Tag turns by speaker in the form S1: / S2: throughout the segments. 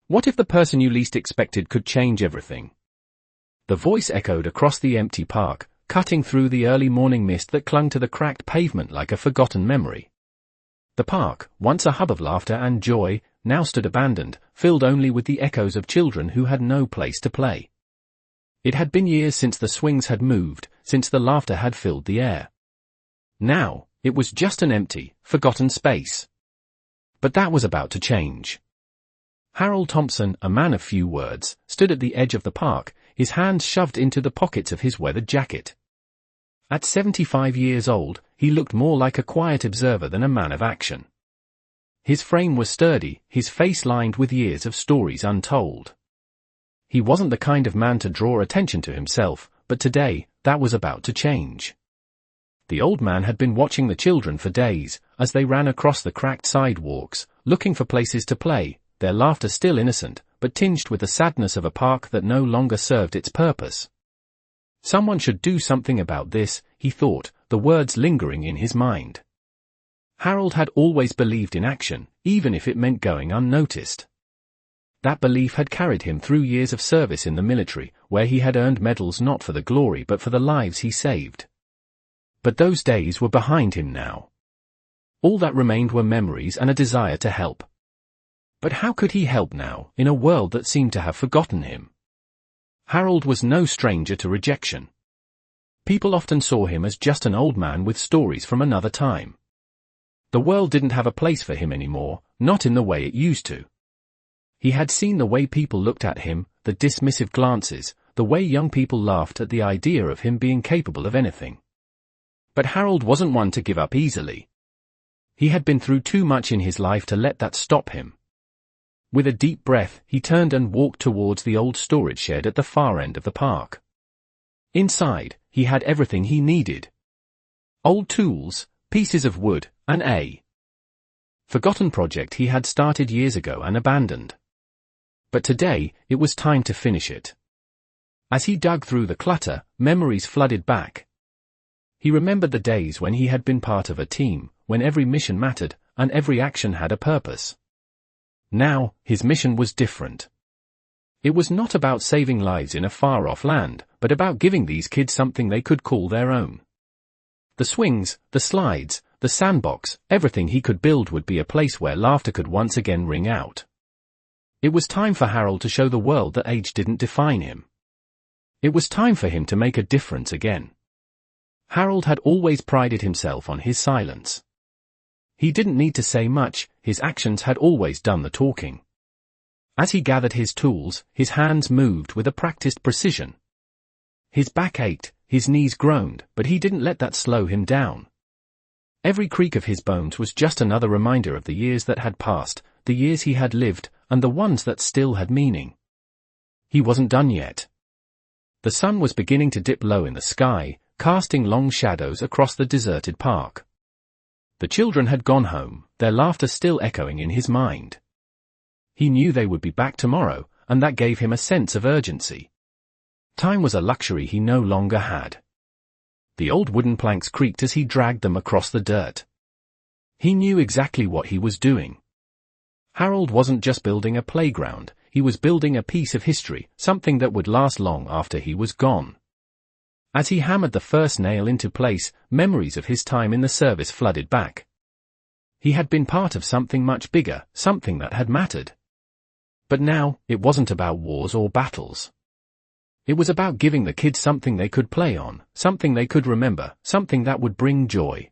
S1: What if the person you least expected could change everything? The voice echoed across the empty park, cutting through the early morning mist that clung to the cracked pavement like a forgotten memory. The park, once a hub of laughter and joy, now stood abandoned, filled only with the echoes of children who had no place to play. It had been years since the swings had moved, since the laughter had filled the air. Now, it was just an empty, forgotten space. But that was about to change. Harold Thompson, a man of few words, stood at the edge of the park, his hands shoved into the pockets of his weathered jacket. At 75 years old, he looked more like a quiet observer than a man of action. His frame was sturdy, his face lined with years of stories untold. He wasn't the kind of man to draw attention to himself, but today, that was about to change. The old man had been watching the children for days, as they ran across the cracked sidewalks, looking for places to play, their laughter still innocent, but tinged with the sadness of a park that no longer served its purpose. Someone should do something about this, he thought, the words lingering in his mind. Harold had always believed in action, even if it meant going unnoticed. That belief had carried him through years of service in the military, where he had earned medals not for the glory but for the lives he saved. But those days were behind him now. All that remained were memories and a desire to help. But how could he help now, in a world that seemed to have forgotten him? Harold was no stranger to rejection. People often saw him as just an old man with stories from another time. The world didn't have a place for him anymore, not in the way it used to. He had seen the way people looked at him, the dismissive glances, the way young people laughed at the idea of him being capable of anything. But Harold wasn't one to give up easily. He had been through too much in his life to let that stop him. With a deep breath, he turned and walked towards the old storage shed at the far end of the park. Inside, he had everything he needed. Old tools, pieces of wood, and a forgotten project he had started years ago and abandoned. But today, it was time to finish it. As he dug through the clutter, memories flooded back. He remembered the days when he had been part of a team, when every mission mattered, and every action had a purpose. Now, his mission was different. It was not about saving lives in a far-off land, but about giving these kids something they could call their own. The swings, the slides, the sandbox, everything he could build would be a place where laughter could once again ring out. It was time for Harold to show the world that age didn't define him. It was time for him to make a difference again. Harold had always prided himself on his silence. He didn't need to say much, his actions had always done the talking. As he gathered his tools, his hands moved with a practiced precision. His back ached, his knees groaned, but he didn't let that slow him down. Every creak of his bones was just another reminder of the years that had passed, the years he had lived, and the ones that still had meaning. He wasn't done yet. The sun was beginning to dip low in the sky, casting long shadows across the deserted park. The children had gone home, their laughter still echoing in his mind. He knew they would be back tomorrow, and that gave him a sense of urgency. Time was a luxury he no longer had. The old wooden planks creaked as he dragged them across the dirt. He knew exactly what he was doing. Harold wasn't just building a playground, he was building a piece of history, something that would last long after he was gone. As he hammered the first nail into place, memories of his time in the service flooded back. He had been part of something much bigger, something that had mattered. But now, it wasn't about wars or battles. It was about giving the kids something they could play on, something they could remember, something that would bring joy.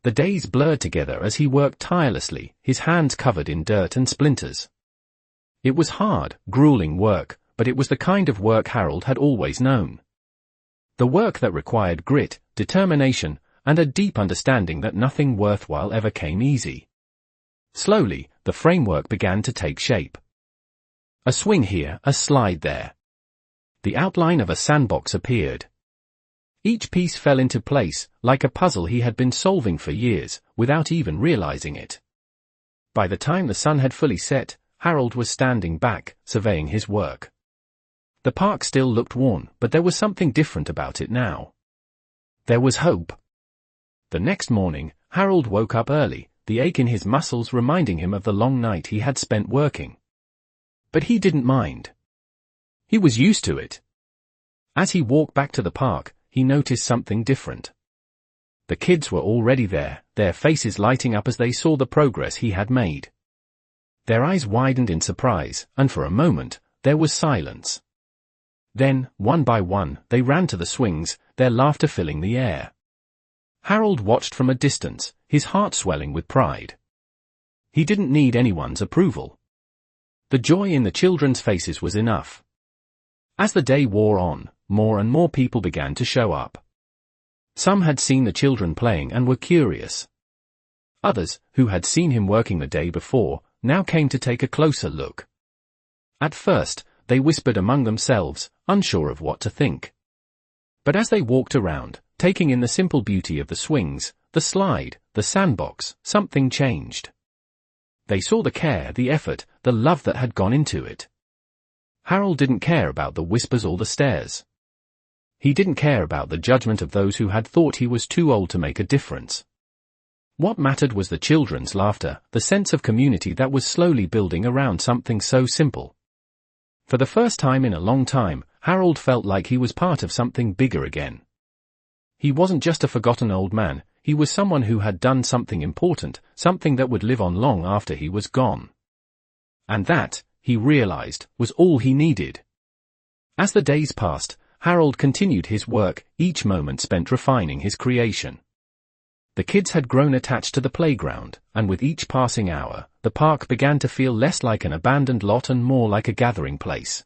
S1: The days blurred together as he worked tirelessly, his hands covered in dirt and splinters. It was hard, grueling work, but it was the kind of work Harold had always known. The work that required grit, determination, and a deep understanding that nothing worthwhile ever came easy. Slowly, the framework began to take shape. A swing here, a slide there. The outline of a sandbox appeared. Each piece fell into place, like a puzzle he had been solving for years, without even realizing it. By the time the sun had fully set, Harold was standing back, surveying his work. The park still looked worn, but there was something different about it now. There was hope. The next morning, Harold woke up early, the ache in his muscles reminding him of the long night he had spent working. But he didn't mind. He was used to it. As he walked back to the park, he noticed something different. The kids were already there, their faces lighting up as they saw the progress he had made. Their eyes widened in surprise, and for a moment, there was silence. Then, one by one, they ran to the swings, their laughter filling the air. Harold watched from a distance, his heart swelling with pride. He didn't need anyone's approval. The joy in the children's faces was enough. As the day wore on, more and more people began to show up. Some had seen the children playing and were curious. Others, who had seen him working the day before, now came to take a closer look. At first, they whispered among themselves, unsure of what to think. But as they walked around, taking in the simple beauty of the swings, the slide, the sandbox, something changed. They saw the care, the effort, the love that had gone into it. Harold didn't care about the whispers or the stares. He didn't care about the judgment of those who had thought he was too old to make a difference. What mattered was the children's laughter, the sense of community that was slowly building around something so simple. For the first time in a long time, Harold felt like he was part of something bigger again. He wasn't just a forgotten old man, he was someone who had done something important, something that would live on long after he was gone. And that, he realized, was all he needed. As the days passed, Harold continued his work, each moment spent refining his creation. The kids had grown attached to the playground, and with each passing hour, the park began to feel less like an abandoned lot and more like a gathering place.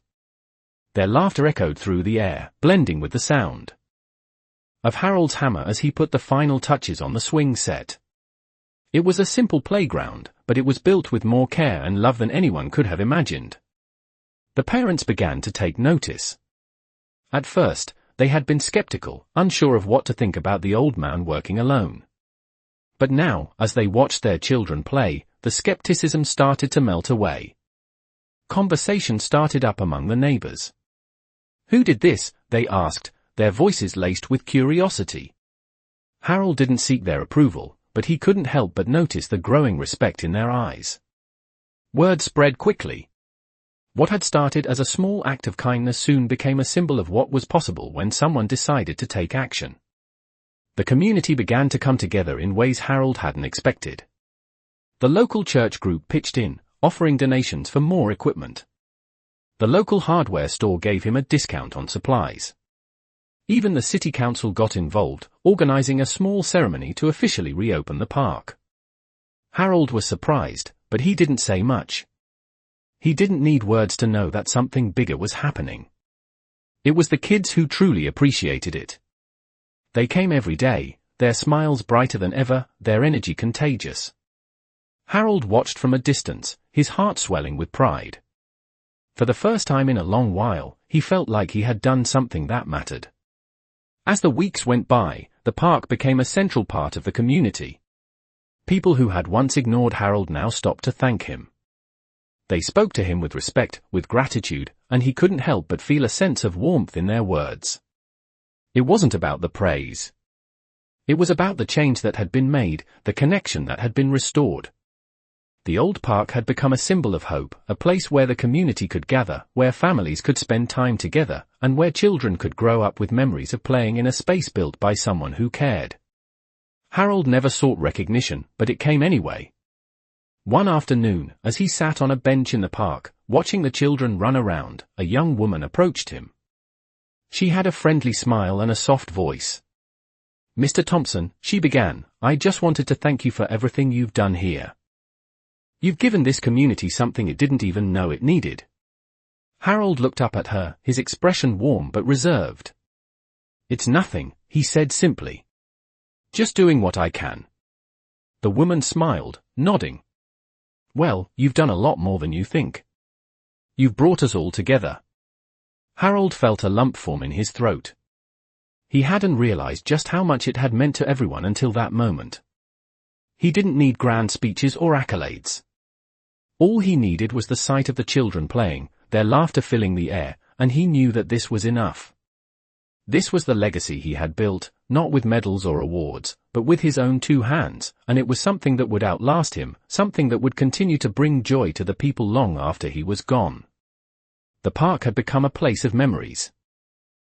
S1: Their laughter echoed through the air, blending with the sound of Harold's hammer as he put the final touches on the swing set. It was a simple playground, but it was built with more care and love than anyone could have imagined. The parents began to take notice. At first, they had been skeptical, unsure of what to think about the old man working alone. But now, as they watched their children play, the skepticism started to melt away. Conversation started up among the neighbors. Who did this? They asked, their voices laced with curiosity. Harold didn't seek their approval, but he couldn't help but notice the growing respect in their eyes. Word spread quickly. What had started as a small act of kindness soon became a symbol of what was possible when someone decided to take action. The community began to come together in ways Harold hadn't expected. The local church group pitched in, offering donations for more equipment. The local hardware store gave him a discount on supplies. Even the city council got involved, organizing a small ceremony to officially reopen the park. Harold was surprised, but he didn't say much. He didn't need words to know that something bigger was happening. It was the kids who truly appreciated it. They came every day, their smiles brighter than ever, their energy contagious. Harold watched from a distance, his heart swelling with pride. For the first time in a long while, he felt like he had done something that mattered. As the weeks went by, the park became a central part of the community. People who had once ignored Harold now stopped to thank him. They spoke to him with respect, with gratitude, and he couldn't help but feel a sense of warmth in their words. It wasn't about the praise. It was about the change that had been made, the connection that had been restored. The old park had become a symbol of hope, a place where the community could gather, where families could spend time together, and where children could grow up with memories of playing in a space built by someone who cared. Harold never sought recognition, but it came anyway. One afternoon, as he sat on a bench in the park, watching the children run around, a young woman approached him. She had a friendly smile and a soft voice. "Mr. Thompson," she began, "I just wanted to thank you for everything you've done here. You've given this community something it didn't even know it needed." Harold looked up at her, his expression warm but reserved. "It's nothing," he said simply. "Just doing what I can." The woman smiled, nodding. "Well, you've done a lot more than you think. You've brought us all together." Harold felt a lump form in his throat. He hadn't realized just how much it had meant to everyone until that moment. He didn't need grand speeches or accolades. All he needed was the sight of the children playing, their laughter filling the air, and he knew that this was enough. This was the legacy he had built, not with medals or awards, but with his own 2 hands, and it was something that would outlast him, something that would continue to bring joy to the people long after he was gone. The park had become a place of memories.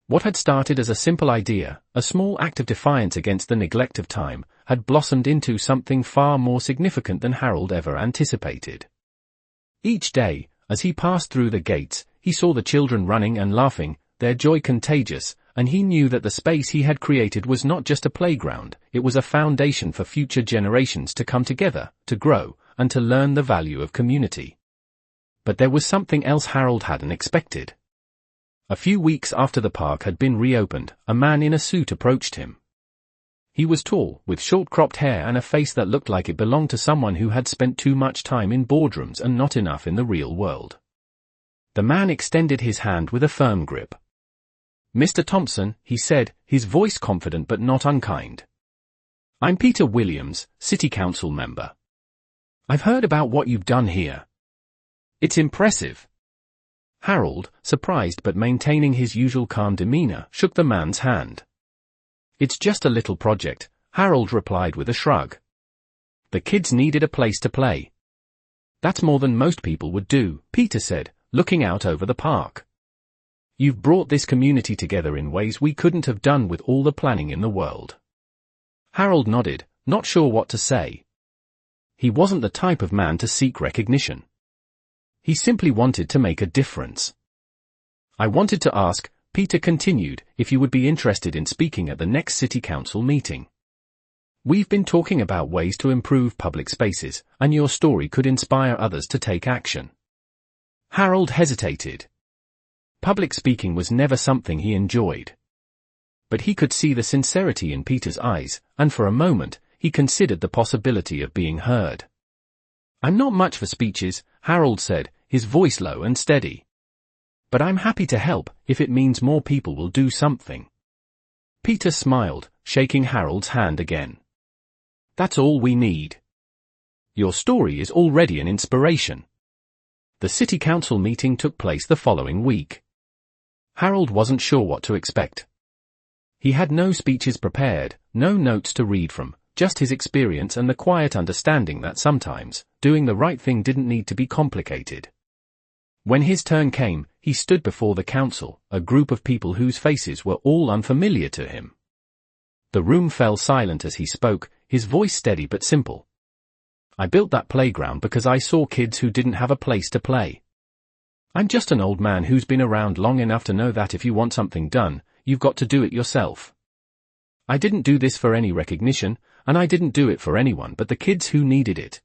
S1: What had started as a simple idea, a small act of defiance against the neglect of time, had blossomed into something far more significant than Harold ever anticipated. Each day, as he passed through the gates, he saw the children running and laughing, their joy contagious, and he knew that the space he had created was not just a playground, it was a foundation for future generations to come together, to grow, and to learn the value of community. But there was something else Harold hadn't expected. A few weeks after the park had been reopened, a man in a suit approached him. He was tall, with short-cropped hair and a face that looked like it belonged to someone who had spent too much time in boardrooms and not enough in the real world. The man extended his hand with a firm grip. "Mr. Thompson," he said, his voice confident but not unkind. "I'm Peter Williams, City Council member. I've heard about what you've done here. It's impressive." Harold, surprised but maintaining his usual calm demeanor, shook the man's hand. "It's just a little project," Harold replied with a shrug. "The kids needed a place to play." "That's more than most people would do," Peter said, looking out over the park. "You've brought this community together in ways we couldn't have done with all the planning in the world." Harold nodded, not sure what to say. He wasn't the type of man to seek recognition. He simply wanted to make a difference. "I wanted to ask," Peter continued, "if you would be interested in speaking at the next City Council meeting. We've been talking about ways to improve public spaces, and your story could inspire others to take action." Harold hesitated. Public speaking was never something he enjoyed. But he could see the sincerity in Peter's eyes, and for a moment, he considered the possibility of being heard. "I'm not much for speeches," Harold said, his voice low and steady. "But I'm happy to help, if it means more people will do something." Peter smiled, shaking Harold's hand again. "That's all we need. Your story is already an inspiration." The City Council meeting took place the following week. Harold wasn't sure what to expect. He had no speeches prepared, no notes to read from, just his experience and the quiet understanding that sometimes, doing the right thing didn't need to be complicated. When his turn came, he stood before the council, a group of people whose faces were all unfamiliar to him. The room fell silent as he spoke, his voice steady but simple. "I built that playground because I saw kids who didn't have a place to play. I'm just an old man who's been around long enough to know that if you want something done, you've got to do it yourself. I didn't do this for any recognition, and I didn't do it for anyone but the kids who needed it.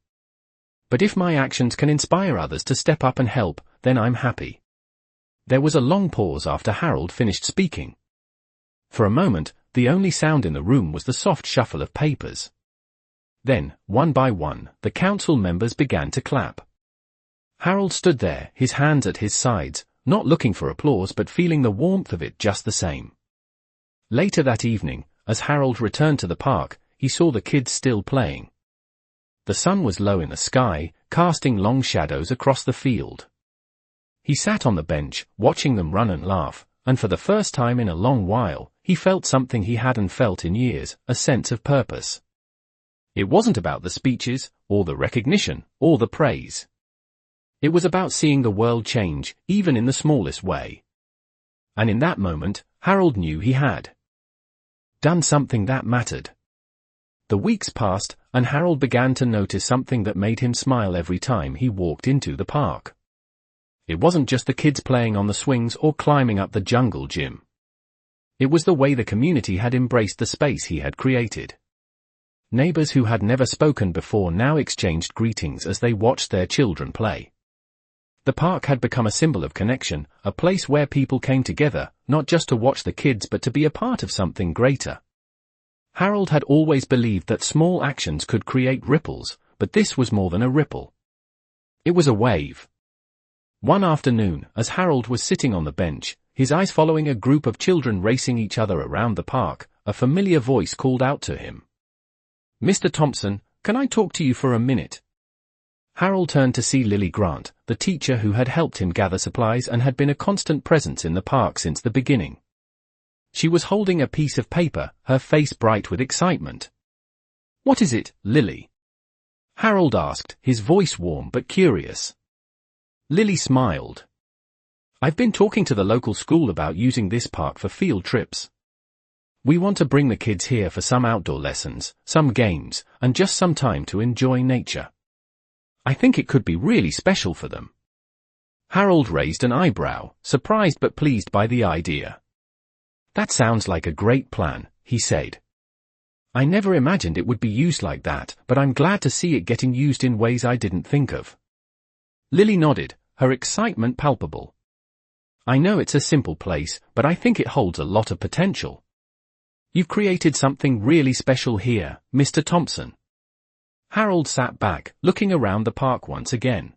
S1: But if my actions can inspire others to step up and help, then I'm happy." There was a long pause after Harold finished speaking. For a moment, the only sound in the room was the soft shuffle of papers. Then, one by one, the council members began to clap. Harold stood there, his hands at his sides, not looking for applause but feeling the warmth of it just the same. Later that evening, as Harold returned to the park, he saw the kids still playing. The sun was low in the sky, casting long shadows across the field. He sat on the bench, watching them run and laugh, and for the first time in a long while, he felt something he hadn't felt in years, a sense of purpose. It wasn't about the speeches, or the recognition, or the praise. It was about seeing the world change, even in the smallest way. And in that moment, Harold knew he had done something that mattered. The weeks passed, and Harold began to notice something that made him smile every time he walked into the park. It wasn't just the kids playing on the swings or climbing up the jungle gym. It was the way the community had embraced the space he had created. Neighbors who had never spoken before now exchanged greetings as they watched their children play. The park had become a symbol of connection, a place where people came together, not just to watch the kids but to be a part of something greater. Harold had always believed that small actions could create ripples, but this was more than a ripple. It was a wave. One afternoon, as Harold was sitting on the bench, his eyes following a group of children racing each other around the park, a familiar voice called out to him. "Mr. Thompson, can I talk to you for a minute?" Harold turned to see Lily Grant, the teacher who had helped him gather supplies and had been a constant presence in the park since the beginning. She was holding a piece of paper, her face bright with excitement. "What is it, Lily?" Harold asked, his voice warm but curious. Lily smiled. I've been talking to the local school about using this park for field trips. We want to bring the kids here for some outdoor lessons, some games, and just some time to enjoy nature. I think it could be really special for them. Harold raised an eyebrow, surprised but pleased by the idea. That sounds like a great plan, he said. I never imagined it would be used like that, but I'm glad to see it getting used in ways I didn't think of. Lily nodded, her excitement palpable. I know it's a simple place, but I think it holds a lot of potential. You've created something really special here, Mr. Thompson. Harold sat back, looking around the park once again.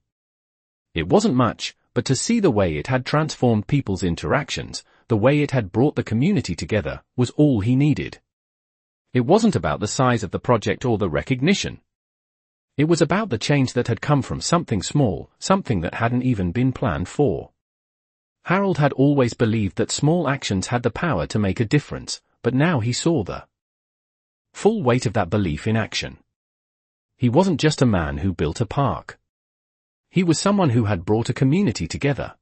S1: It wasn't much, but to see the way it had transformed people's interactions, the way it had brought the community together, was all he needed. It wasn't about the size of the project or the recognition. It was about the change that had come from something small, something that hadn't even been planned for. Harold had always believed that small actions had the power to make a difference, but now he saw the full weight of that belief in action. He wasn't just a man who built a park. He was someone who had brought a community together.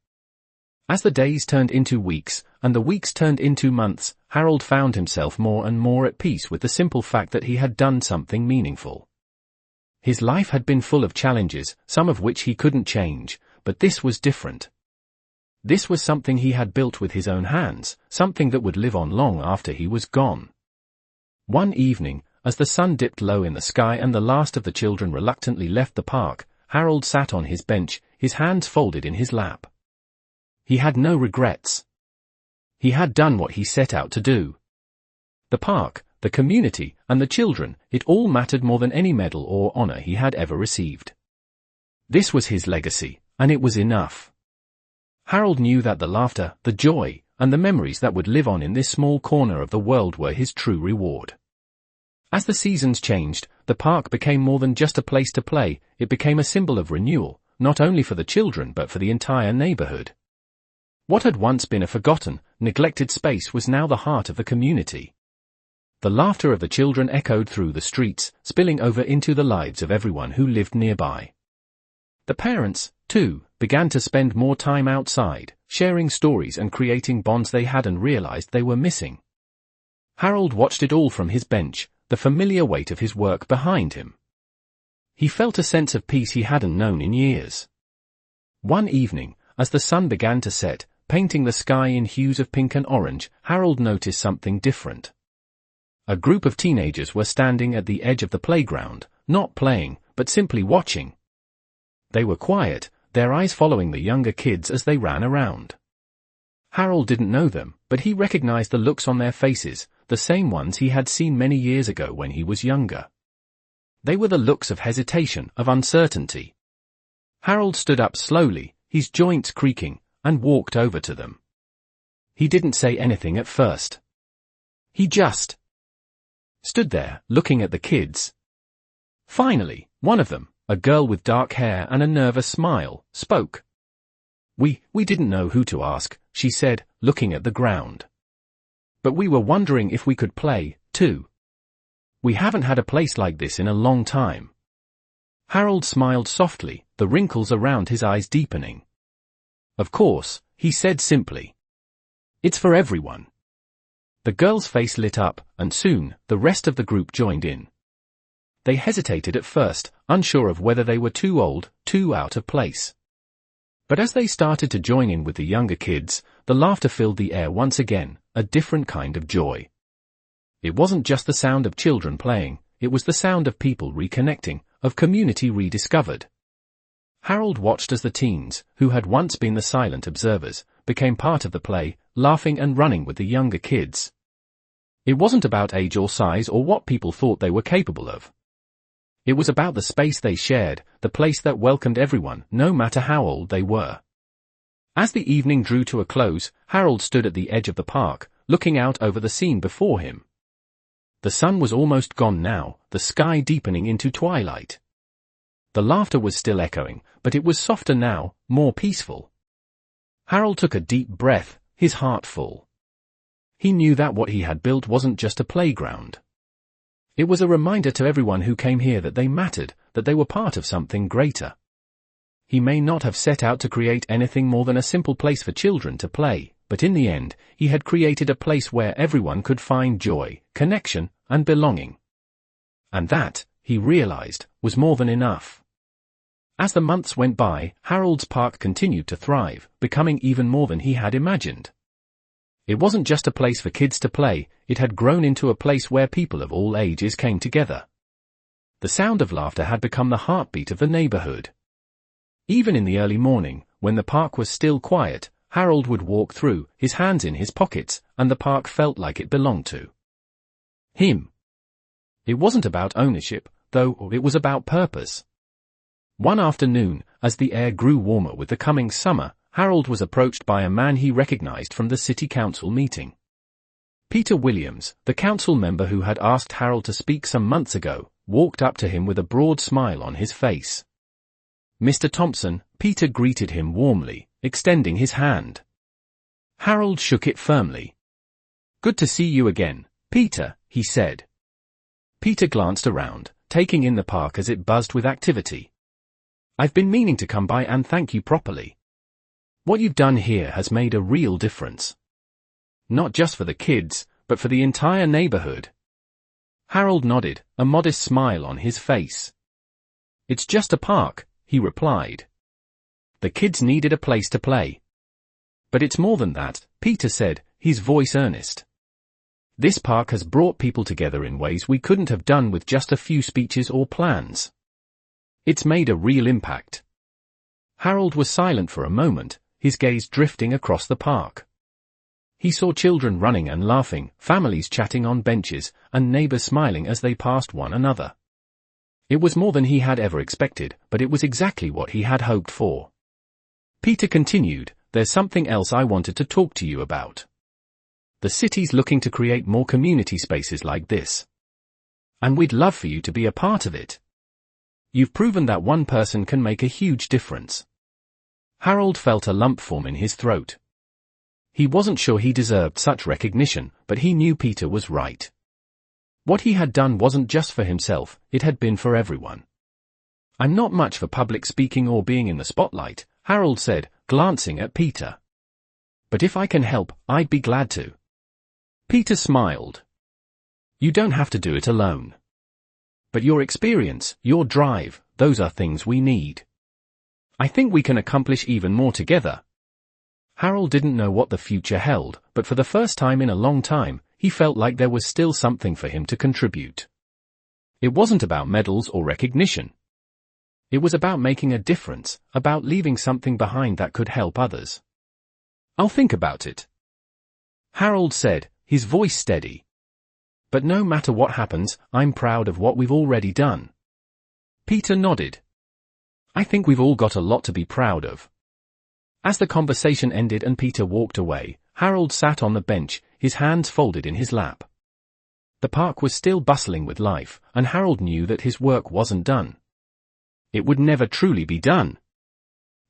S1: As the days turned into weeks, and the weeks turned into months, Harold found himself more and more at peace with the simple fact that he had done something meaningful. His life had been full of challenges, some of which he couldn't change, but this was different. This was something he had built with his own hands, something that would live on long after he was gone. One evening, as the sun dipped low in the sky and the last of the children reluctantly left the park, Harold sat on his bench, his hands folded in his lap. He had no regrets. He had done what he set out to do. The park, the community, and the children, it all mattered more than any medal or honor he had ever received. This was his legacy, and it was enough. Harold knew that the laughter, the joy, and the memories that would live on in this small corner of the world were his true reward. As the seasons changed, the park became more than just a place to play, it became a symbol of renewal, not only for the children but for the entire neighborhood. What had once been a forgotten, neglected space was now the heart of the community. The laughter of the children echoed through the streets, spilling over into the lives of everyone who lived nearby. The parents, too, began to spend more time outside, sharing stories and creating bonds they hadn't realized they were missing. Harold watched it all from his bench, the familiar weight of his work behind him. He felt a sense of peace he hadn't known in years. One evening, as the sun began to set, painting the sky in hues of pink and orange, Harold noticed something different. A group of teenagers were standing at the edge of the playground, not playing, but simply watching. They were quiet, their eyes following the younger kids as they ran around. Harold didn't know them, but he recognized the looks on their faces, the same ones he had seen many years ago when he was younger. They were the looks of hesitation, of uncertainty. Harold stood up slowly, his joints creaking, and walked over to them. He didn't say anything at first. He just stood there, looking at the kids. Finally, one of them, a girl with dark hair and a nervous smile, spoke. We didn't know who to ask, she said, looking at the ground. But we were wondering if we could play, too. We haven't had a place like this in a long time. Harold smiled softly, the wrinkles around his eyes deepening. Of course, he said simply. It's for everyone. The girl's face lit up, and soon, the rest of the group joined in. They hesitated at first, unsure of whether they were too old, too out of place. But as they started to join in with the younger kids, the laughter filled the air once again, a different kind of joy. It wasn't just the sound of children playing, it was the sound of people reconnecting, of community rediscovered. Harold watched as the teens, who had once been the silent observers, became part of the play, laughing and running with the younger kids. It wasn't about age or size or what people thought they were capable of. It was about the space they shared, the place that welcomed everyone, no matter how old they were. As the evening drew to a close, Harold stood at the edge of the park, looking out over the scene before him. The sun was almost gone now, the sky deepening into twilight. The laughter was still echoing, but it was softer now, more peaceful. Harold took a deep breath, his heart full. He knew that what he had built wasn't just a playground. It was a reminder to everyone who came here that they mattered, that they were part of something greater. he may not have set out to create anything more than a simple place for children to play, but in the end, he had created a place where everyone could find joy, connection, and belonging. And that, he realized, was more than enough. As the months went by, Harold's Park continued to thrive, becoming even more than he had imagined. It wasn't just a place for kids to play, it had grown into a place where people of all ages came together. The sound of laughter had become the heartbeat of the neighborhood. Even in the early morning, when the park was still quiet, Harold would walk through, his hands in his pockets, and the park felt like it belonged to him. It wasn't about ownership, though, it was about purpose. One afternoon, as the air grew warmer with the coming summer, Harold was approached by a man he recognized from the city council meeting. Peter Williams, the council member who had asked Harold to speak some months ago, walked up to him with a broad smile on his face. "Mr. Thompson," Peter greeted him warmly, extending his hand. Harold shook it firmly. "Good to see you again, Peter," he said. Peter glanced around, taking in the park as it buzzed with activity. "I've been meaning to come by and thank you properly. What you've done here has made a real difference. Not just for the kids, but for the entire neighborhood." Harold nodded, a modest smile on his face. "It's just a park," he replied. "The kids needed a place to play." "But it's more than that," Peter said, his voice earnest. "This park has brought people together in ways we couldn't have done with just a few speeches or plans. It's made a real impact." Harold was silent for a moment, his gaze drifting across the park. He saw children running and laughing, families chatting on benches, and neighbors smiling as they passed one another. It was more than he had ever expected, but it was exactly what he had hoped for. Peter continued, "There's something else I wanted to talk to you about. The city's looking to create more community spaces like this. And we'd love for you to be a part of it. You've proven that one person can make a huge difference." Harold felt a lump form in his throat. He wasn't sure he deserved such recognition, but he knew Peter was right. What he had done wasn't just for himself, it had been for everyone. "I'm not much for public speaking or being in the spotlight," Harold said, glancing at Peter. "But if I can help, I'd be glad to." Peter smiled. "You don't have to do it alone. But your experience, your drive, those are things we need. I think we can accomplish even more together." Harold didn't know what the future held, but for the first time in a long time, he felt like there was still something for him to contribute. It wasn't about medals or recognition. It was about making a difference, about leaving something behind that could help others. "I'll think about it," Harold said, his voice steady. "But no matter what happens, I'm proud of what we've already done." Peter nodded. "I think we've all got a lot to be proud of." As the conversation ended and Peter walked away, Harold sat on the bench, his hands folded in his lap. The park was still bustling with life, and Harold knew that his work wasn't done. It would never truly be done.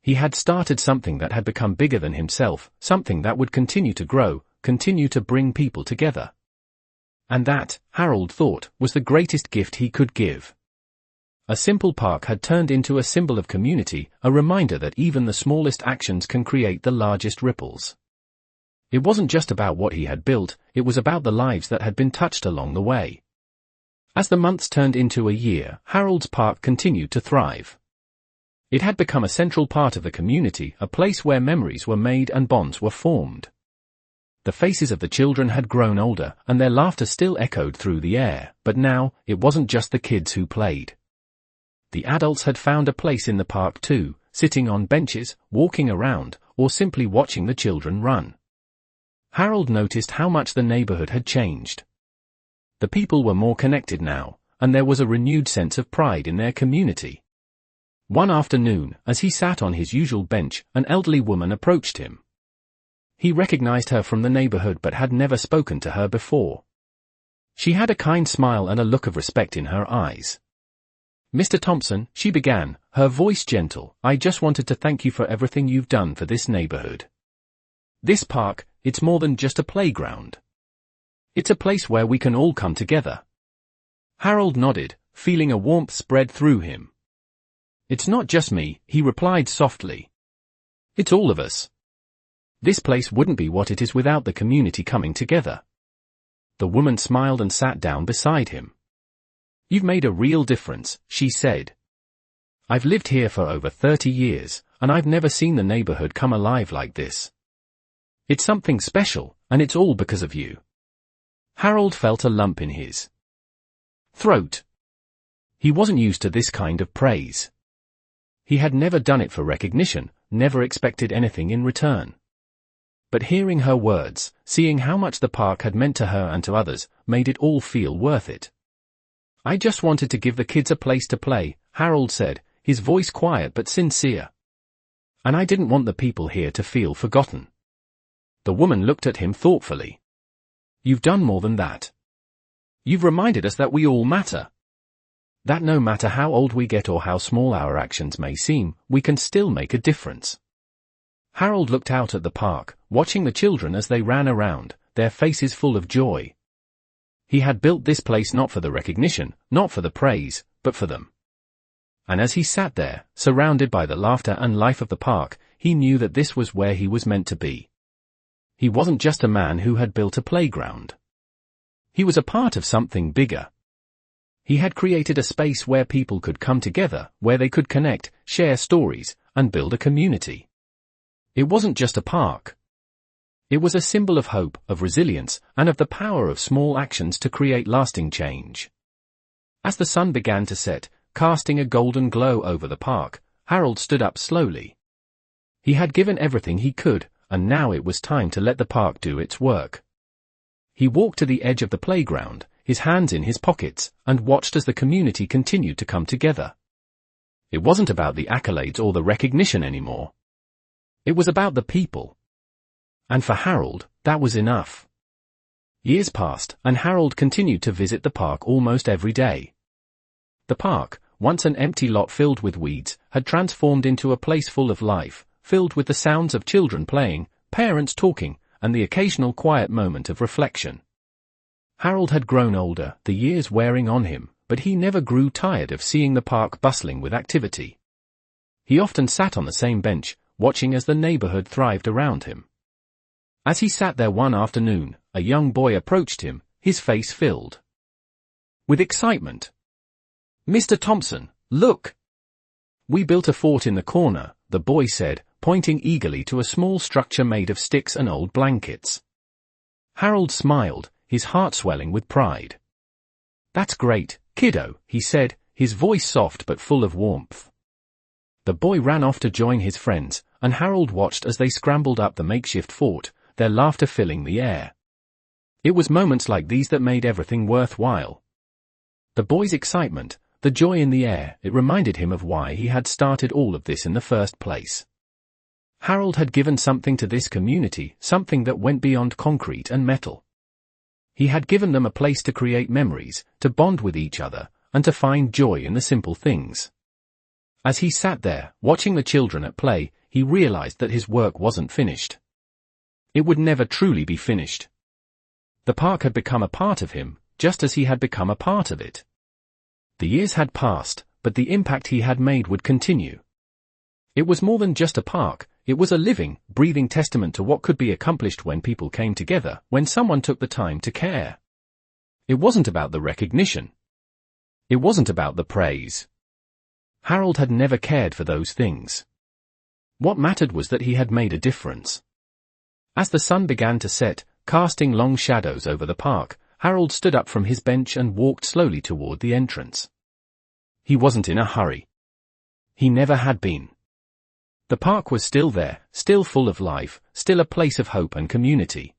S1: He had started something that had become bigger than himself, something that would continue to grow, continue to bring people together. And that, Harold thought, was the greatest gift he could give. A simple park had turned into a symbol of community, a reminder that even the smallest actions can create the largest ripples. It wasn't just about what he had built, it was about the lives that had been touched along the way. As the months turned into a year, Harold's Park continued to thrive. It had become a central part of the community, a place where memories were made and bonds were formed. The faces of the children had grown older, and their laughter still echoed through the air, but now, it wasn't just the kids who played. The adults had found a place in the park too, sitting on benches, walking around, or simply watching the children run. Harold noticed how much the neighborhood had changed. The people were more connected now, and there was a renewed sense of pride in their community. One afternoon, as he sat on his usual bench, an elderly woman approached him. He recognized her from the neighborhood but had never spoken to her before. She had a kind smile and a look of respect in her eyes. "Mr. Thompson," she began, her voice gentle, "I just wanted to thank you for everything you've done for this neighborhood. This park, it's more than just a playground. It's a place where we can all come together." Harold nodded, feeling a warmth spread through him. "It's not just me," he replied softly. "It's all of us. This place wouldn't be what it is without the community coming together." The woman smiled and sat down beside him. "You've made a real difference," she said. "I've lived here for over 30 years, and I've never seen the neighborhood come alive like this. It's something special, and it's all because of you." Harold felt a lump in his throat. He wasn't used to this kind of praise. He had never done it for recognition, never expected anything in return. But hearing her words, seeing how much the park had meant to her and to others, made it all feel worth it. "I just wanted to give the kids a place to play," Harold said, his voice quiet but sincere. "And I didn't want the people here to feel forgotten." The woman looked at him thoughtfully. "You've done more than that. You've reminded us that we all matter. That no matter how old we get or how small our actions may seem, we can still make a difference." Harold looked out at the park, watching the children as they ran around, their faces full of joy. He had built this place not for the recognition, not for the praise, but for them. And as he sat there, surrounded by the laughter and life of the park, he knew that this was where he was meant to be. He wasn't just a man who had built a playground. He was a part of something bigger. He had created a space where people could come together, where they could connect, share stories, and build a community. It wasn't just a park. It was a symbol of hope, of resilience, and of the power of small actions to create lasting change. As the sun began to set, casting a golden glow over the park, Harold stood up slowly. He had given everything he could, and now it was time to let the park do its work. He walked to the edge of the playground, his hands in his pockets, and watched as the community continued to come together. It wasn't about the accolades or the recognition anymore. It was about the people. And for Harold, that was enough. Years passed, and Harold continued to visit the park almost every day. The park, once an empty lot filled with weeds, had transformed into a place full of life, filled with the sounds of children playing, parents talking, and the occasional quiet moment of reflection. Harold had grown older, the years wearing on him, but he never grew tired of seeing the park bustling with activity. He often sat on the same bench, watching as the neighborhood thrived around him. As he sat there one afternoon, a young boy approached him, his face filled with excitement. "Mr. Thompson, look! We built a fort in the corner," the boy said, pointing eagerly to a small structure made of sticks and old blankets. Harold smiled, his heart swelling with pride. "That's great, kiddo," he said, his voice soft but full of warmth. The boy ran off to join his friends, and Harold watched as they scrambled up the makeshift fort, their laughter filling the air. It was moments like these that made everything worthwhile. The boy's excitement, the joy in the air, it reminded him of why he had started all of this in the first place. Harold had given something to this community, something that went beyond concrete and metal. He had given them a place to create memories, to bond with each other, and to find joy in the simple things. As he sat there, watching the children at play, he realized that his work wasn't finished. It would never truly be finished. The park had become a part of him, just as he had become a part of it. The years had passed, but the impact he had made would continue. It was more than just a park, it was a living, breathing testament to what could be accomplished when people came together, when someone took the time to care. It wasn't about the recognition. It wasn't about the praise. Harold had never cared for those things. What mattered was that he had made a difference. As the sun began to set, casting long shadows over the park, Harold stood up from his bench and walked slowly toward the entrance. He wasn't in a hurry. He never had been. The park was still there, still full of life, still a place of hope and community.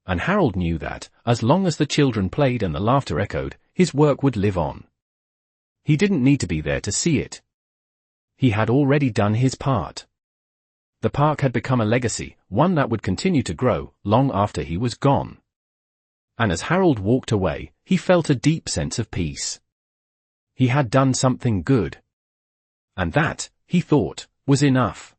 S1: And Harold knew that, as long as the children played and the laughter echoed, his work would live on. He didn't need to be there to see it. He had already done his part. The park had become a legacy, one that would continue to grow, long after he was gone. And as Harold walked away, he felt a deep sense of peace. He had done something good. And that, he thought, was enough.